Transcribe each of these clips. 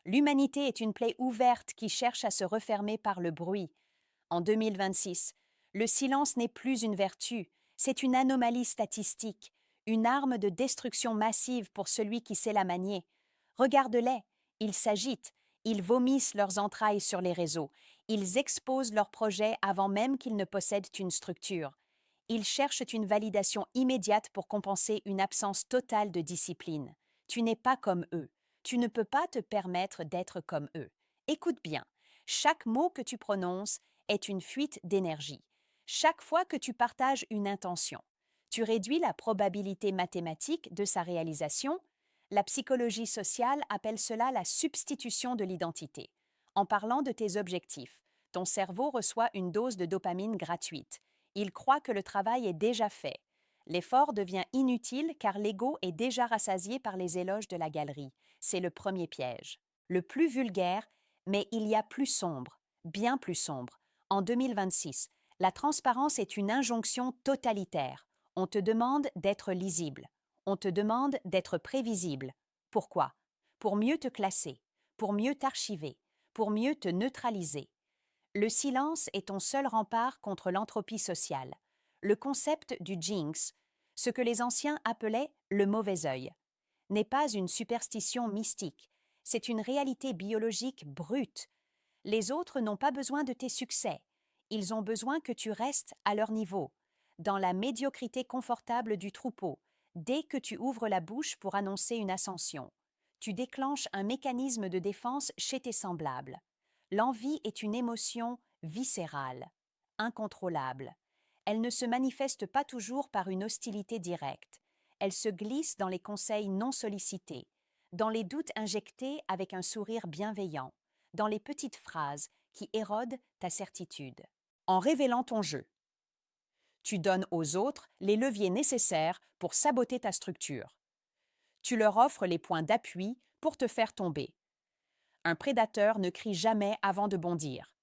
L'humanité est une plaie ouverte qui cherche à se refermer par le bruit. En 2026, le silence n'est plus une vertu, c'est une anomalie statistique, une arme de destruction massive pour celui qui sait la manier. Regarde-les, ils s'agitent, ils vomissent leurs entrailles sur les réseaux, ils exposent leurs projets avant même qu'ils ne possèdent une structure. Ils cherchent une validation immédiate pour compenser une absence totale de discipline. Tu n'es pas comme eux. Tu ne peux pas te permettre d'être comme eux. Écoute bien, chaque mot que tu prononces est une fuite d'énergie. Chaque fois que tu partages une intention, tu réduis la probabilité mathématique de sa réalisation. La psychologie sociale appelle cela la substitution de l'identité. En parlant de tes objectifs, ton cerveau reçoit une dose de dopamine gratuite. Il croit que le travail est déjà fait. L'effort devient inutile car l'ego est déjà rassasié par les éloges de la galerie. C'est le premier piège. Le plus vulgaire, mais il y a plus sombre, bien plus sombre. En 2026, la transparence est une injonction totalitaire. On te demande d'être lisible. On te demande d'être prévisible. Pourquoi? Pour mieux te classer, pour mieux t'archiver, pour mieux te neutraliser. Le silence est ton seul rempart contre l'entropie sociale. Le concept du jinx, ce que les anciens appelaient le mauvais œil, n'est pas une superstition mystique, c'est une réalité biologique brute. Les autres n'ont pas besoin de tes succès, ils ont besoin que tu restes à leur niveau, dans la médiocrité confortable du troupeau. Dès que tu ouvres la bouche pour annoncer une ascension, tu déclenches un mécanisme de défense chez tes semblables. L'envie est une émotion viscérale, incontrôlable. Elle ne se manifeste pas toujours par une hostilité directe. Elle se glisse dans les conseils non sollicités, dans les doutes injectés avec un sourire bienveillant, dans les petites phrases qui érodent ta certitude. En révélant ton jeu, tu donnes aux autres les leviers nécessaires pour saboter ta structure. Tu leur offres les points d'appui pour te faire tomber. Un prédateur ne crie jamais avant de bondir.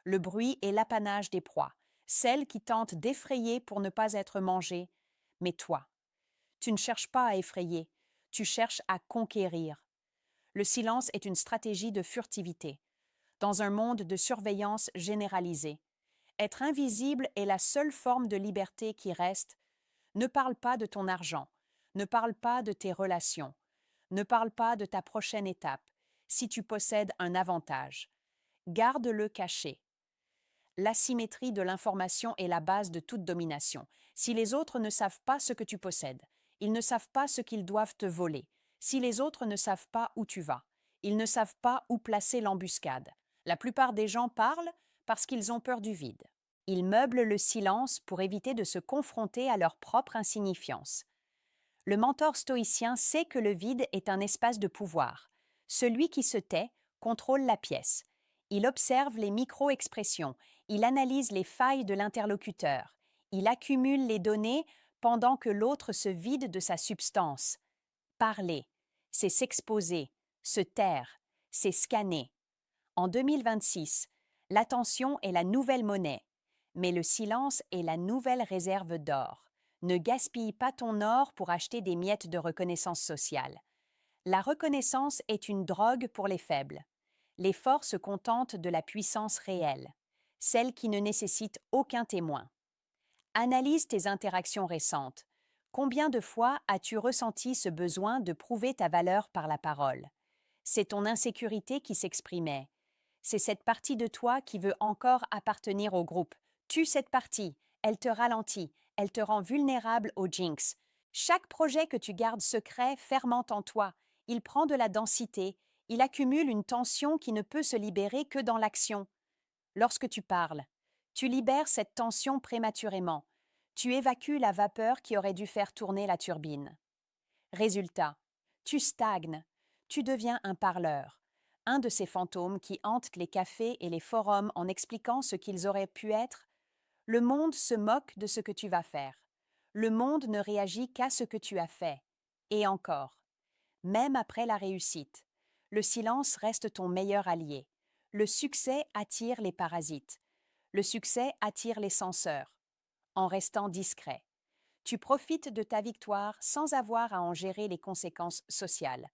Le bruit est l'apanage des proies, celles qui tentent d'effrayer pour ne pas être mangées. Mais toi, tu ne cherches pas à effrayer, tu cherches à conquérir. Le silence est une stratégie de furtivité, dans un monde de surveillance généralisée. Être invisible est la seule forme de liberté qui reste. Ne parle pas de ton argent, ne parle pas de tes relations, ne parle pas de ta prochaine étape, si tu possèdes un avantage. Garde-le caché. L'asymétrie de l'information est la base de toute domination. Si les autres ne savent pas ce que tu possèdes, ils ne savent pas ce qu'ils doivent te voler. Si les autres ne savent pas où tu vas, ils ne savent pas où placer l'embuscade. La plupart des gens parlent parce qu'ils ont peur du vide. Ils meublent le silence pour éviter de se confronter à leur propre insignifiance. Le mentor stoïcien sait que le vide est un espace de pouvoir. Celui qui se tait contrôle la pièce. Il observe les micro-expressions, il analyse les failles de l'interlocuteur, il accumule les données pendant que l'autre se vide de sa substance. Parler, c'est s'exposer, se taire, c'est scanner. En 2026, l'attention est la nouvelle monnaie, mais le silence est la nouvelle réserve d'or. Ne gaspille pas ton or pour acheter des miettes de reconnaissance sociale. La reconnaissance est une drogue pour les faibles. Les forts se contentent de la puissance réelle, celle qui ne nécessite aucun témoin. Analyse tes interactions récentes. Combien de fois as-tu ressenti ce besoin de prouver ta valeur par la parole? C'est ton insécurité qui s'exprimait. C'est cette partie de toi qui veut encore appartenir au groupe. Tue cette partie, elle te ralentit, elle te rend vulnérable au jinx. Chaque projet que tu gardes secret fermente en toi. Il prend de la densité, il accumule une tension qui ne peut se libérer que dans l'action. Lorsque tu parles, tu libères cette tension prématurément. Tu évacues la vapeur qui aurait dû faire tourner la turbine. Résultat, tu stagnes, tu deviens un parleur, un de ces fantômes qui hantent les cafés et les forums en expliquant ce qu'ils auraient pu être. Le monde se moque de ce que tu vas faire. Le monde ne réagit qu'à ce que tu as fait. Et encore, même après la réussite, le silence reste ton meilleur allié. Le succès attire les parasites. Le succès attire les censeurs. En restant discret, tu profites de ta victoire sans avoir à en gérer les conséquences sociales.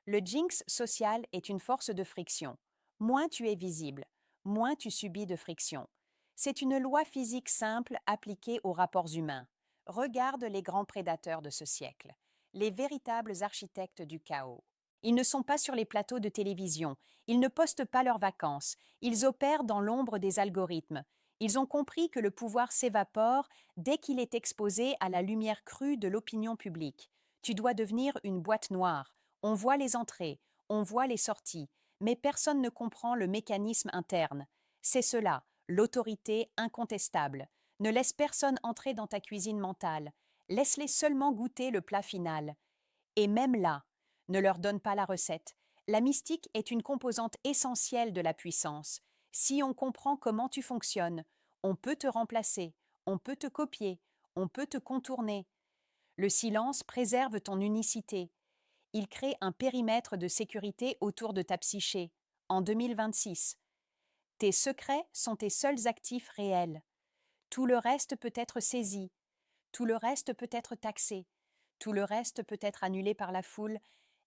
Le jinx social est une force de friction. Moins tu es visible, moins tu subis de friction. C'est une loi physique simple appliquée aux rapports humains. Regarde les grands prédateurs de ce siècle, les véritables architectes du chaos. Ils ne sont pas sur les plateaux de télévision, ils ne postent pas leurs vacances, ils opèrent dans l'ombre des algorithmes. Ils ont compris que le pouvoir s'évapore dès qu'il est exposé à la lumière crue de l'opinion publique. Tu dois devenir une boîte noire. On voit les entrées, on voit les sorties, mais personne ne comprend le mécanisme interne. C'est cela, l'autorité incontestable. Ne laisse personne entrer dans ta cuisine mentale. Laisse-les seulement goûter le plat final. Et même là, ne leur donne pas la recette. La mystique est une composante essentielle de la puissance. Si on comprend comment tu fonctionnes, on peut te remplacer, on peut te copier, on peut te contourner. Le silence préserve ton unicité. Il crée un périmètre de sécurité autour de ta psyché. En 2026, tes secrets sont tes seuls actifs réels. Tout le reste peut être saisi, tout le reste peut être taxé, tout le reste peut être annulé par la foule,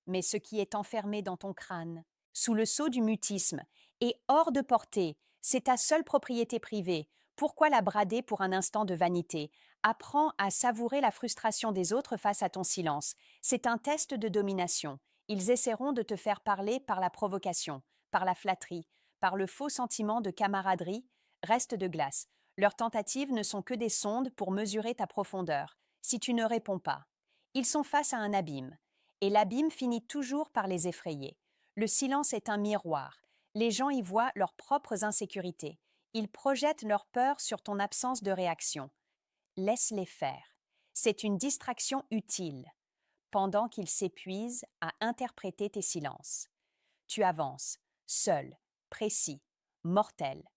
mais ce qui est enfermé dans ton crâne, sous le sceau du mutisme, et hors de portée, c'est ta seule propriété privée. Pourquoi la brader pour un instant de vanité? Apprends à savourer la frustration des autres face à ton silence. C'est un test de domination. Ils essaieront de te faire parler par la provocation, par la flatterie, par le faux sentiment de camaraderie. Reste de glace. Leurs tentatives ne sont que des sondes pour mesurer ta profondeur. Si tu ne réponds pas, ils sont face à un abîme. Et l'abîme finit toujours par les effrayer. Le silence est un miroir. Les gens y voient leurs propres insécurités. Ils projettent leur peur sur ton absence de réaction. Laisse-les faire. C'est une distraction utile, pendant qu'ils s'épuisent à interpréter tes silences. Tu avances, seul, précis, mortel.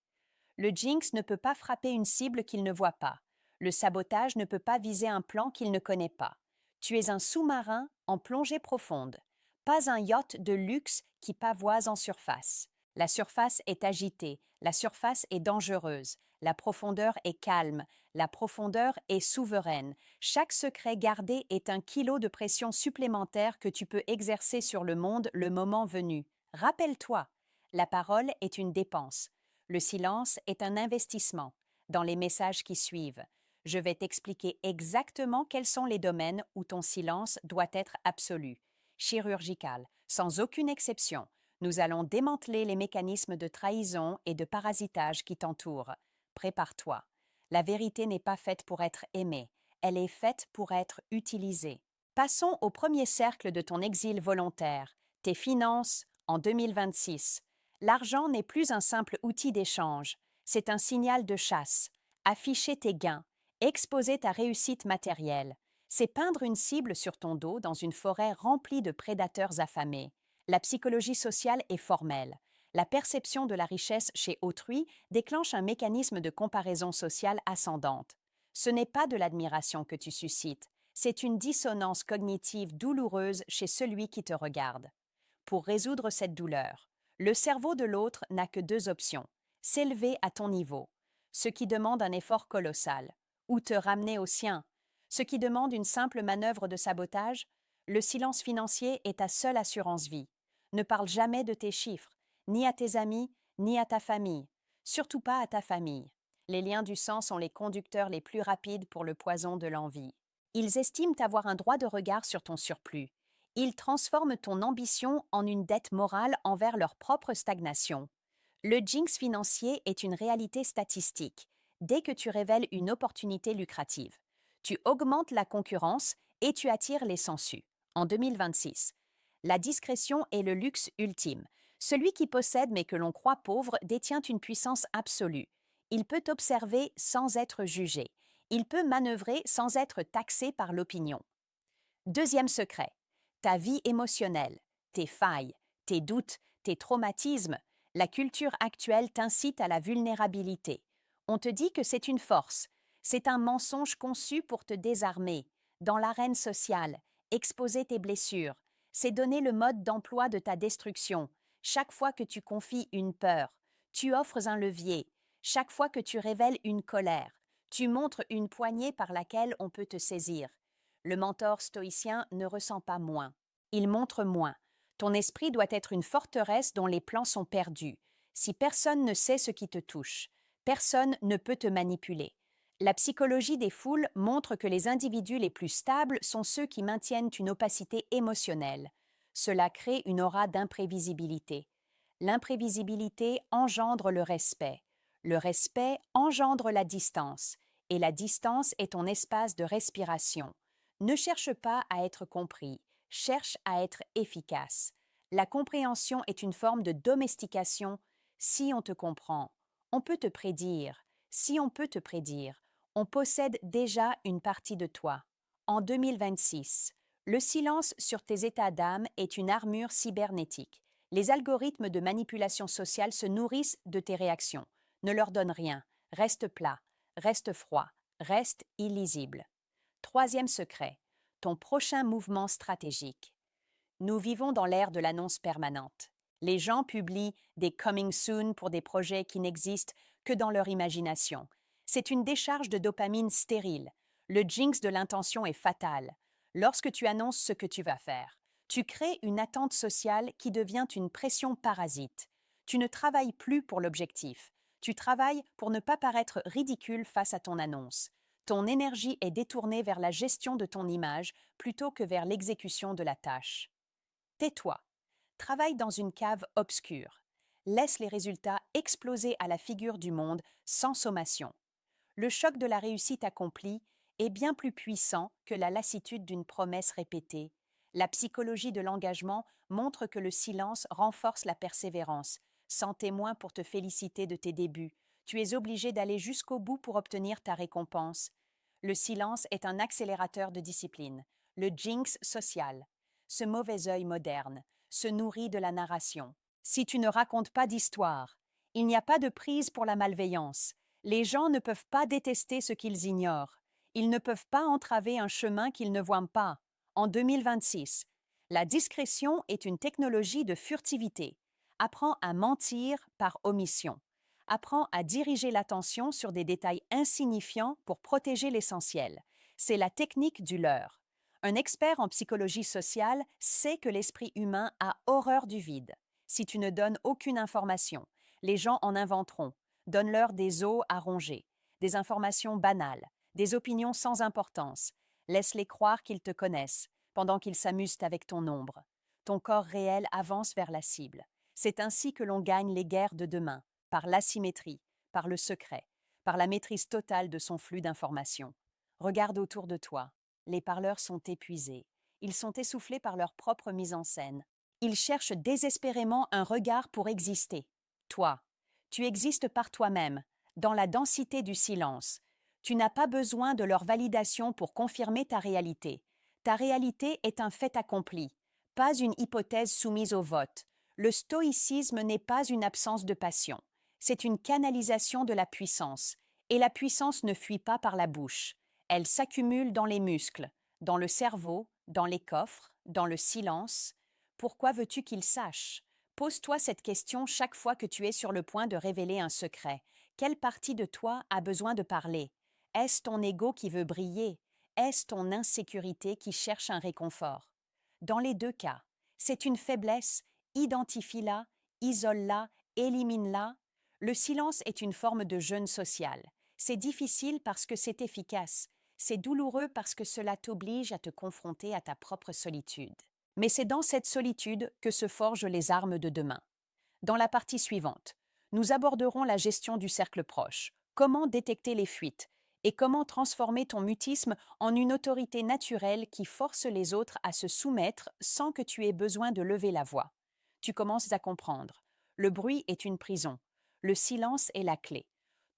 Le jinx ne peut pas frapper une cible qu'il ne voit pas. Le sabotage ne peut pas viser un plan qu'il ne connaît pas. Tu es un sous-marin en plongée profonde, pas un yacht de luxe qui pavoise en surface. La surface est agitée, la surface est dangereuse, la profondeur est calme, la profondeur est souveraine. Chaque secret gardé est un kilo de pression supplémentaire que tu peux exercer sur le monde le moment venu. Rappelle-toi, la parole est une dépense. Le silence est un investissement. Dans les messages qui suivent, je vais t'expliquer exactement quels sont les domaines où ton silence doit être absolu, chirurgical, sans aucune exception. Nous allons démanteler les mécanismes de trahison et de parasitage qui t'entourent. Prépare-toi. La vérité n'est pas faite pour être aimée, elle est faite pour être utilisée. Passons au premier cercle de ton exil volontaire, tes finances en 2026. L'argent n'est plus un simple outil d'échange, c'est un signal de chasse. Afficher tes gains, exposer ta réussite matérielle, c'est peindre une cible sur ton dos dans une forêt remplie de prédateurs affamés. La psychologie sociale est formelle. La perception de la richesse chez autrui déclenche un mécanisme de comparaison sociale ascendante. Ce n'est pas de l'admiration que tu suscites, c'est une dissonance cognitive douloureuse chez celui qui te regarde. Pour résoudre cette douleur, le cerveau de l'autre n'a que deux options: s'élever à ton niveau, ce qui demande un effort colossal, ou te ramener au sien, ce qui demande une simple manœuvre de sabotage. Le silence financier est ta seule assurance vie. Ne parle jamais de tes chiffres, ni à tes amis, ni à ta famille, surtout pas à ta famille. Les liens du sang sont les conducteurs les plus rapides pour le poison de l'envie. Ils estiment avoir un droit de regard sur ton surplus. Ils transforment ton ambition en une dette morale envers leur propre stagnation. Le jinx financier est une réalité statistique. Dès que tu révèles une opportunité lucrative, tu augmentes la concurrence et tu attires les sangsues. En 2026, la discrétion est le luxe ultime. Celui qui possède mais que l'on croit pauvre détient une puissance absolue. Il peut observer sans être jugé. Il peut manœuvrer sans être taxé par l'opinion. Deuxième secret, ta vie émotionnelle, tes failles, tes doutes, tes traumatismes. La culture actuelle t'incite à la vulnérabilité. On te dit que c'est une force. C'est un mensonge conçu pour te désarmer. Dans l'arène sociale, exposer tes blessures, c'est donner le mode d'emploi de ta destruction. Chaque fois que tu confies une peur, tu offres un levier. Chaque fois que tu révèles une colère, tu montres une poignée par laquelle on peut te saisir. Le mentor stoïcien ne ressent pas moins. Il montre moins. Ton esprit doit être une forteresse dont les plans sont perdus. Si personne ne sait ce qui te touche, personne ne peut te manipuler. La psychologie des foules montre que les individus les plus stables sont ceux qui maintiennent une opacité émotionnelle. Cela crée une aura d'imprévisibilité. L'imprévisibilité engendre le respect. Le respect engendre la distance. Et la distance est ton espace de respiration. Ne cherche pas à être compris, cherche à être efficace. La compréhension est une forme de domestication. Si on te comprend, on peut te prédire. Si on peut te prédire, on possède déjà une partie de toi. En 2026, le silence sur tes états d'âme est une armure cybernétique. Les algorithmes de manipulation sociale se nourrissent de tes réactions. Ne leur donne rien. Reste plat, reste froid, reste illisible. Troisième secret, ton prochain mouvement stratégique. Nous vivons dans l'ère de l'annonce permanente. Les gens publient des coming soon pour des projets qui n'existent que dans leur imagination. C'est une décharge de dopamine stérile. Le jinx de l'intention est fatal. Lorsque tu annonces ce que tu vas faire, tu crées une attente sociale qui devient une pression parasite. Tu ne travailles plus pour l'objectif. Tu travailles pour ne pas paraître ridicule face à ton annonce. Ton énergie est détournée vers la gestion de ton image plutôt que vers l'exécution de la tâche. Tais-toi. Travaille dans une cave obscure. Laisse les résultats exploser à la figure du monde sans sommation. Le choc de la réussite accomplie est bien plus puissant que la lassitude d'une promesse répétée. La psychologie de l'engagement montre que le silence renforce la persévérance. Sans témoin pour te féliciter de tes débuts, tu es obligé d'aller jusqu'au bout pour obtenir ta récompense. Le silence est un accélérateur de discipline, le jinx social. Ce mauvais œil moderne se nourrit de la narration. Si tu ne racontes pas d'histoire, il n'y a pas de prise pour la malveillance. Les gens ne peuvent pas détester ce qu'ils ignorent. Ils ne peuvent pas entraver un chemin qu'ils ne voient pas. En 2026, la discrétion est une technologie de furtivité. Apprends à mentir par omission. Apprends à diriger l'attention sur des détails insignifiants pour protéger l'essentiel. C'est la technique du leurre. Un expert en psychologie sociale sait que l'esprit humain a horreur du vide. Si tu ne donnes aucune information, les gens en inventeront. Donne-leur des os à ronger, des informations banales, des opinions sans importance. Laisse-les croire qu'ils te connaissent, pendant qu'ils s'amusent avec ton ombre. Ton corps réel avance vers la cible. C'est ainsi que l'on gagne les guerres de demain, par l'asymétrie, par le secret, par la maîtrise totale de son flux d'informations. Regarde autour de toi. Les parleurs sont épuisés. Ils sont essoufflés par leur propre mise en scène. Ils cherchent désespérément un regard pour exister. Toi, tu existes par toi-même, dans la densité du silence. Tu n'as pas besoin de leur validation pour confirmer ta réalité. Ta réalité est un fait accompli, pas une hypothèse soumise au vote. Le stoïcisme n'est pas une absence de passion, c'est une canalisation de la puissance. Et la puissance ne fuit pas par la bouche. Elle s'accumule dans les muscles, dans le cerveau, dans les coffres, dans le silence. Pourquoi veux-tu qu'ils sachent? Pose-toi cette question chaque fois que tu es sur le point de révéler un secret. Quelle partie de toi a besoin de parler? Est-ce ton ego qui veut briller? Est-ce ton insécurité qui cherche un réconfort? Dans les deux cas, c'est une faiblesse. Identifie-la, isole-la, élimine-la. Le silence est une forme de jeûne social. C'est difficile parce que c'est efficace. C'est douloureux parce que cela t'oblige à te confronter à ta propre solitude. Mais c'est dans cette solitude que se forgent les armes de demain. Dans la partie suivante, nous aborderons la gestion du cercle proche, comment détecter les fuites et comment transformer ton mutisme en une autorité naturelle qui force les autres à se soumettre sans que tu aies besoin de lever la voix. Tu commences à comprendre. Le bruit est une prison. Le silence est la clé.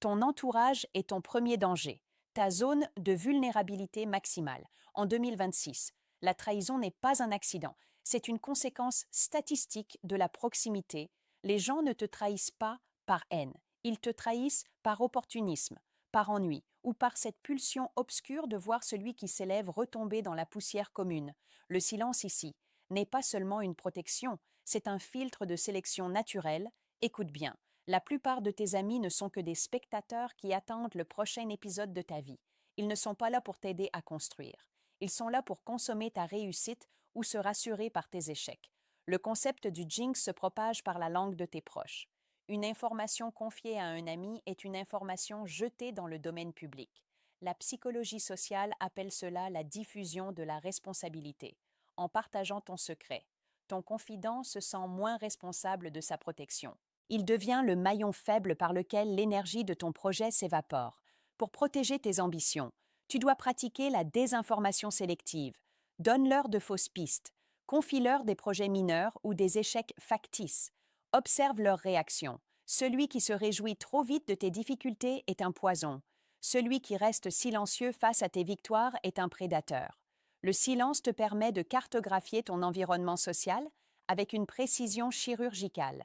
Ton entourage est ton premier danger, ta zone de vulnérabilité maximale. En 2026, la trahison n'est pas un accident, c'est une conséquence statistique de la proximité. Les gens ne te trahissent pas par haine, ils te trahissent par opportunisme, par ennui ou par cette pulsion obscure de voir celui qui s'élève retomber dans la poussière commune. Le silence ici n'est pas seulement une protection, c'est un filtre de sélection naturelle. Écoute bien, la plupart de tes amis ne sont que des spectateurs qui attendent le prochain épisode de ta vie. Ils ne sont pas là pour t'aider à construire. Ils sont là pour consommer ta réussite ou se rassurer par tes échecs. Le concept du jinx se propage par la langue de tes proches. Une information confiée à un ami est une information jetée dans le domaine public. La psychologie sociale appelle cela la diffusion de la responsabilité. En partageant ton secret, ton confident se sent moins responsable de sa protection. Il devient le maillon faible par lequel l'énergie de ton projet s'évapore. Pour protéger tes ambitions, tu dois pratiquer la désinformation sélective. Donne-leur de fausses pistes. Confie-leur des projets mineurs ou des échecs factices. Observe leurs réactions. Celui qui se réjouit trop vite de tes difficultés est un poison. Celui qui reste silencieux face à tes victoires est un prédateur. Le silence te permet de cartographier ton environnement social avec une précision chirurgicale.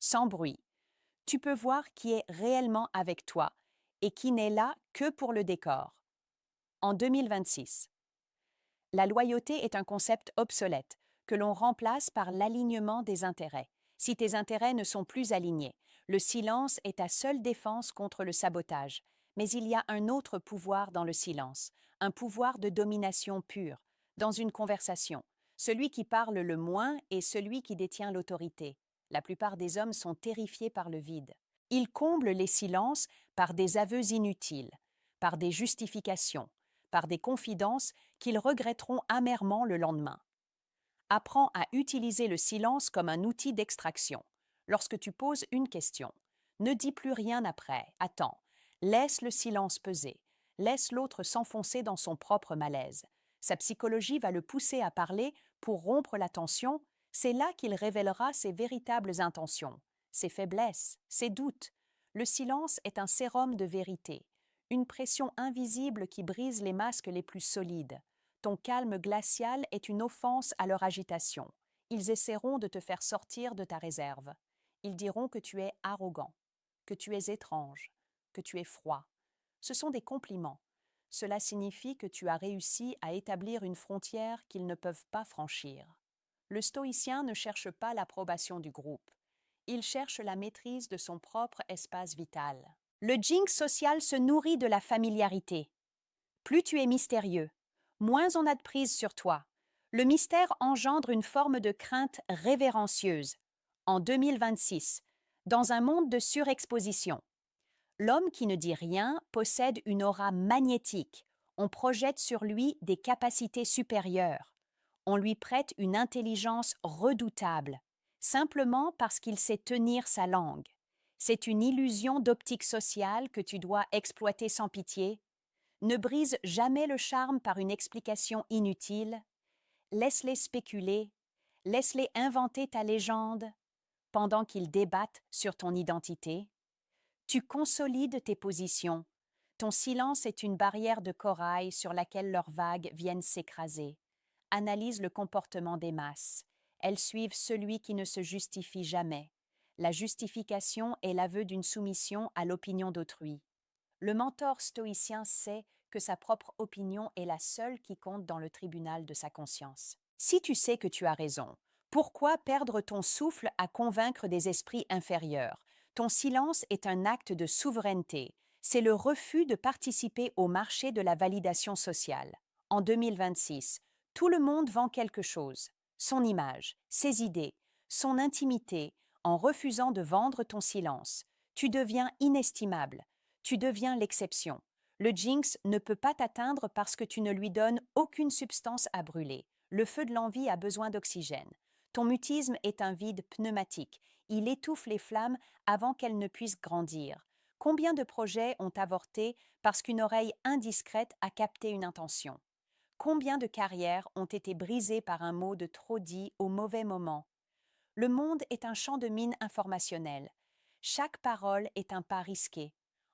Sans bruit. Tu peux voir qui est réellement avec toi et qui n'est là que pour le décor. En 2026, la loyauté est un concept obsolète que l'on remplace par l'alignement des intérêts. Si tes intérêts ne sont plus alignés, le silence est ta seule défense contre le sabotage. Mais il y a un autre pouvoir dans le silence, un pouvoir de domination pure, dans une conversation. Celui qui parle le moins est celui qui détient l'autorité. La plupart des hommes sont terrifiés par le vide. Ils comblent les silences par des aveux inutiles, par des justifications, par des confidences qu'ils regretteront amèrement le lendemain. Apprends à utiliser le silence comme un outil d'extraction. Lorsque tu poses une question, ne dis plus rien après, attends, laisse le silence peser, laisse l'autre s'enfoncer dans son propre malaise. Sa psychologie va le pousser à parler pour rompre la tension, c'est là qu'il révélera ses véritables intentions, ses faiblesses, ses doutes. Le silence est un sérum de vérité, une pression invisible qui brise les masques les plus solides. Ton calme glacial est une offense à leur agitation. Ils essaieront de te faire sortir de ta réserve. Ils diront que tu es arrogant, que tu es étrange, que tu es froid. Ce sont des compliments. Cela signifie que tu as réussi à établir une frontière qu'ils ne peuvent pas franchir. Le stoïcien ne cherche pas l'approbation du groupe. Il cherche la maîtrise de son propre espace vital. Le jinx social se nourrit de la familiarité. Plus tu es mystérieux, moins on a de prise sur toi. Le mystère engendre une forme de crainte révérencieuse. En 2026, dans un monde de surexposition, l'homme qui ne dit rien possède une aura magnétique. On projette sur lui des capacités supérieures. On lui prête une intelligence redoutable, simplement parce qu'il sait tenir sa langue. C'est une illusion d'optique sociale que tu dois exploiter sans pitié. Ne brise jamais le charme par une explication inutile. Laisse-les spéculer, laisse-les inventer ta légende pendant qu'ils débattent sur ton identité. Tu consolides tes positions. Ton silence est une barrière de corail sur laquelle leurs vagues viennent s'écraser. Analyse le comportement des masses. Elles suivent celui qui ne se justifie jamais. La justification est l'aveu d'une soumission à l'opinion d'autrui. Le mentor stoïcien sait que sa propre opinion est la seule qui compte dans le tribunal de sa conscience. Si tu sais que tu as raison, pourquoi perdre ton souffle à convaincre des esprits inférieurs? Ton silence est un acte de souveraineté. C'est le refus de participer au marché de la validation sociale. En 2026, tout le monde vend quelque chose. Son image, ses idées, son intimité, en refusant de vendre ton silence. Tu deviens inestimable. Tu deviens l'exception. Le jinx ne peut pas t'atteindre parce que tu ne lui donnes aucune substance à brûler. Le feu de l'envie a besoin d'oxygène. Ton mutisme est un vide pneumatique. Il étouffe les flammes avant qu'elles ne puissent grandir. Combien de projets ont avorté parce qu'une oreille indiscrète a capté une intention? Combien de carrières ont été brisées par un mot de trop dit au mauvais moment? Le monde est un champ de mines informationnel. Chaque parole est un pas risqué.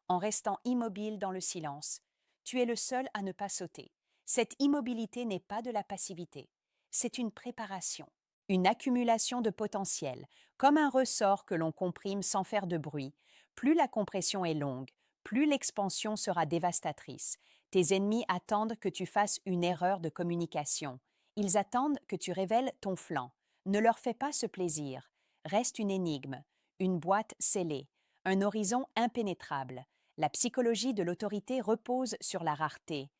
En restant immobile dans le silence, tu es le seul à ne pas sauter. Cette immobilité n'est pas de la passivité. C'est une préparation, une accumulation de potentiel, comme un ressort que l'on comprime sans faire de bruit. Plus la compression est longue, plus l'expansion sera dévastatrice. Tes ennemis attendent que tu fasses une erreur de communication. Ils attendent que tu révèles ton flanc. Ne leur fais pas ce plaisir. Reste une énigme, une boîte scellée, un horizon impénétrable. La psychologie de l'autorité repose sur la rareté.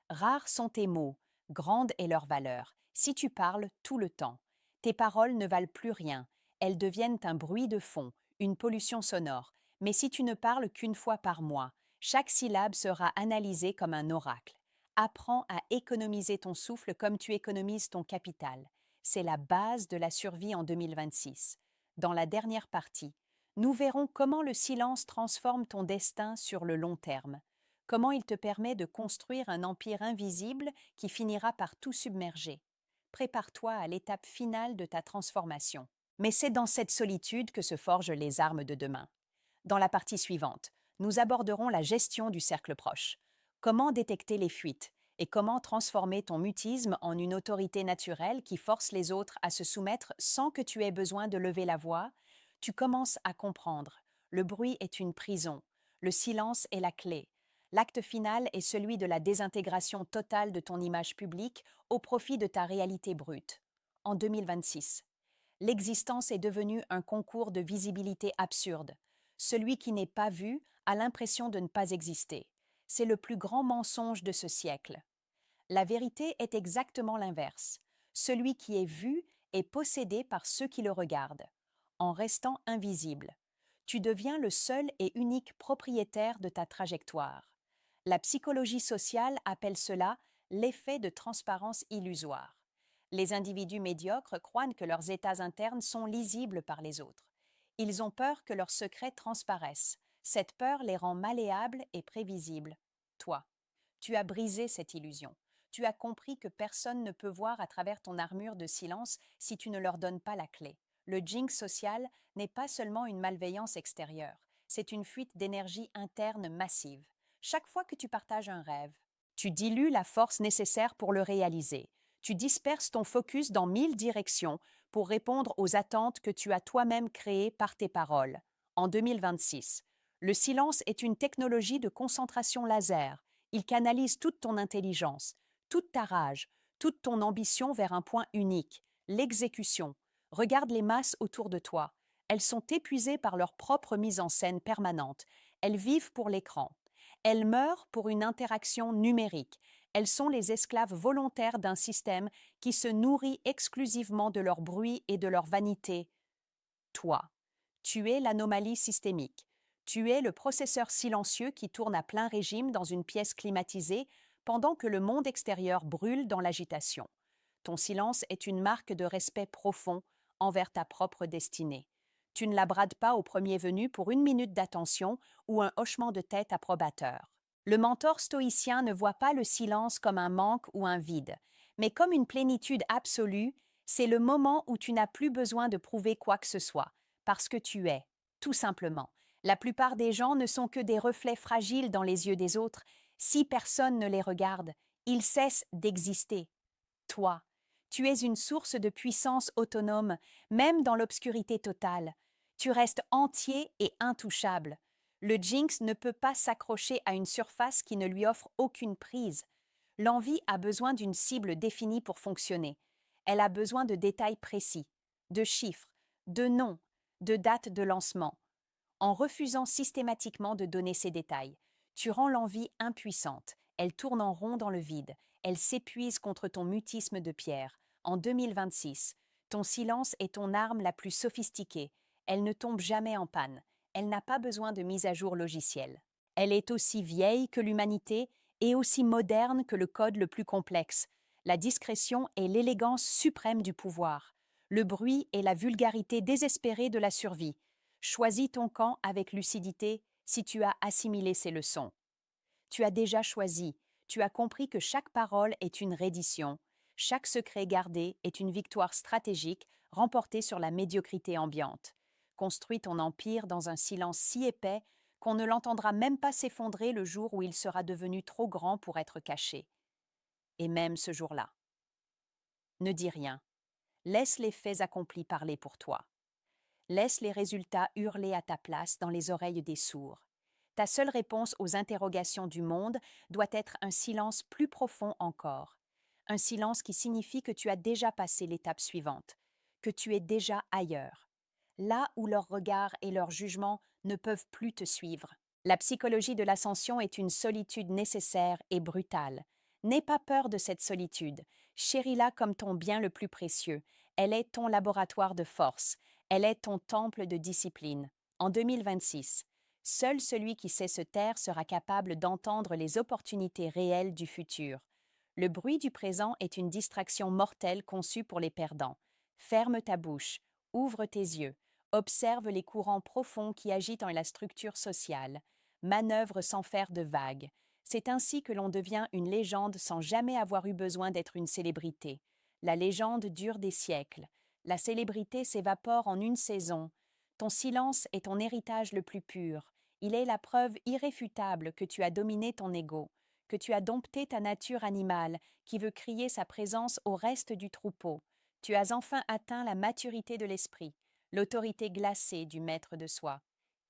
Rares sont tes mots, grande est leur valeur, si tu parles tout le temps. Tes paroles ne valent plus rien, elles deviennent un bruit de fond, une pollution sonore. Mais si tu ne parles qu'une fois par mois, chaque syllabe sera analysée comme un oracle. Apprends à économiser ton souffle comme tu économises ton capital. C'est la base de la survie en 2026. Dans la dernière partie, nous verrons comment le silence transforme ton destin sur le long terme, comment il te permet de construire un empire invisible qui finira par tout submerger. Prépare-toi à l'étape finale de ta transformation. Mais c'est dans cette solitude que se forgent les armes de demain. Dans la partie suivante, nous aborderons la gestion du cercle proche. Comment détecter les fuites et comment transformer ton mutisme en une autorité naturelle qui force les autres à se soumettre sans que tu aies besoin de lever la voix. Tu commences à comprendre. Le bruit est une prison. Le silence est la clé. L'acte final est celui de la désintégration totale de ton image publique au profit de ta réalité brute. En 2026, l'existence est devenue un concours de visibilité absurde. Celui qui n'est pas vu a l'impression de ne pas exister. C'est le plus grand mensonge de ce siècle. La vérité est exactement l'inverse. Celui qui est vu est possédé par ceux qui le regardent. En restant invisible, tu deviens le seul et unique propriétaire de ta trajectoire. La psychologie sociale appelle cela l'effet de transparence illusoire. Les individus médiocres croient que leurs états internes sont lisibles par les autres. Ils ont peur que leurs secrets transparaissent. Cette peur les rend malléables et prévisibles. Toi, tu as brisé cette illusion. Tu as compris que personne ne peut voir à travers ton armure de silence si tu ne leur donnes pas la clé. Le jinx social n'est pas seulement une malveillance extérieure, c'est une fuite d'énergie interne massive. Chaque fois que tu partages un rêve, tu dilues la force nécessaire pour le réaliser. Tu disperses ton focus dans 1000 directions pour répondre aux attentes que tu as toi-même créées par tes paroles. En 2026, le silence est une technologie de concentration laser. Il canalise toute ton intelligence, toute ta rage, toute ton ambition vers un point unique, l'exécution. Regarde les masses autour de toi. Elles sont épuisées par leur propre mise en scène permanente. Elles vivent pour l'écran. Elles meurent pour une interaction numérique. Elles sont les esclaves volontaires d'un système qui se nourrit exclusivement de leur bruit et de leur vanité. Toi, tu es l'anomalie systémique. Tu es le processeur silencieux qui tourne à plein régime dans une pièce climatisée pendant que le monde extérieur brûle dans l'agitation. Ton silence est une marque de respect profond envers ta propre destinée. Tu ne la brades pas au premier venu pour une minute d'attention ou un hochement de tête approbateur. Le mentor stoïcien ne voit pas le silence comme un manque ou un vide, mais comme une plénitude absolue. C'est le moment où tu n'as plus besoin de prouver quoi que ce soit, parce que tu es, tout simplement. La plupart des gens ne sont que des reflets fragiles dans les yeux des autres. Si personne ne les regarde, ils cessent d'exister. Toi, tu es une source de puissance autonome, même dans l'obscurité totale. Tu restes entier et intouchable. Le jinx ne peut pas s'accrocher à une surface qui ne lui offre aucune prise. L'envie a besoin d'une cible définie pour fonctionner. Elle a besoin de détails précis, de chiffres, de noms, de dates de lancement. En refusant systématiquement de donner ces détails, tu rends l'envie impuissante. Elle tourne en rond dans le vide. Elle s'épuise contre ton mutisme de pierre. En 2026, ton silence est ton arme la plus sophistiquée. Elle ne tombe jamais en panne. Elle n'a pas besoin de mise à jour logicielle. Elle est aussi vieille que l'humanité et aussi moderne que le code le plus complexe. La discrétion est l'élégance suprême du pouvoir. Le bruit est la vulgarité désespérée de la survie. Choisis ton camp avec lucidité si tu as assimilé ces leçons. Tu as déjà choisi, tu as compris que chaque parole est une reddition, chaque secret gardé est une victoire stratégique remportée sur la médiocrité ambiante. Construis ton empire dans un silence si épais qu'on ne l'entendra même pas s'effondrer le jour où il sera devenu trop grand pour être caché. Et même ce jour-là. Ne dis rien. Laisse les faits accomplis parler pour toi. Laisse les résultats hurler à ta place dans les oreilles des sourds. Ta seule réponse aux interrogations du monde doit être un silence plus profond encore. Un silence qui signifie que tu as déjà passé l'étape suivante, que tu es déjà ailleurs. Là où leurs regards et leurs jugements ne peuvent plus te suivre. La psychologie de l'ascension est une solitude nécessaire et brutale. N'aie pas peur de cette solitude. Chéris-la comme ton bien le plus précieux. Elle est ton laboratoire de force. Elle est ton temple de discipline. En 2026, seul celui qui sait se taire sera capable d'entendre les opportunités réelles du futur. Le bruit du présent est une distraction mortelle conçue pour les perdants. Ferme ta bouche, ouvre tes yeux, observe les courants profonds qui agitent en la structure sociale. Manœuvre sans faire de vagues. C'est ainsi que l'on devient une légende sans jamais avoir eu besoin d'être une célébrité. La légende dure des siècles. La célébrité s'évapore en une saison. Ton silence est ton héritage le plus pur. Il est la preuve irréfutable que tu as dominé ton ego, que tu as dompté ta nature animale qui veut crier sa présence au reste du troupeau. Tu as enfin atteint la maturité de l'esprit, l'autorité glacée du maître de soi.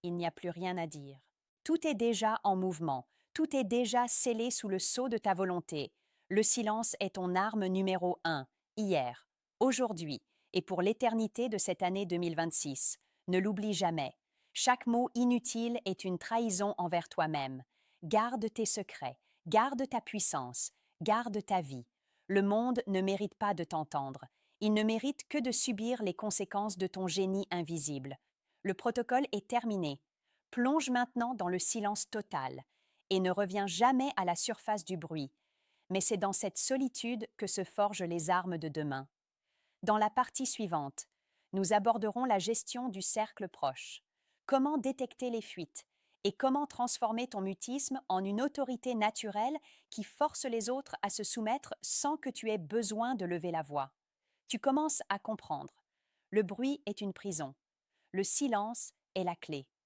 Il n'y a plus rien à dire. Tout est déjà en mouvement, tout est déjà scellé sous le sceau de ta volonté. Le silence est ton arme numéro un, hier, aujourd'hui et pour l'éternité de cette année 2026. Ne l'oublie jamais. Chaque mot inutile est une trahison envers toi-même. Garde tes secrets, garde ta puissance, garde ta vie. Le monde ne mérite pas de t'entendre. Il ne mérite que de subir les conséquences de ton génie invisible. Le protocole est terminé. Plonge maintenant dans le silence total et ne reviens jamais à la surface du bruit. Mais c'est dans cette solitude que se forgent les armes de demain. Dans la partie suivante, nous aborderons la gestion du cercle proche. Comment détecter les fuites et comment transformer ton mutisme en une autorité naturelle qui force les autres à se soumettre sans que tu aies besoin de lever la voix. Tu commences à comprendre. Le bruit est une prison. Le silence est la clé.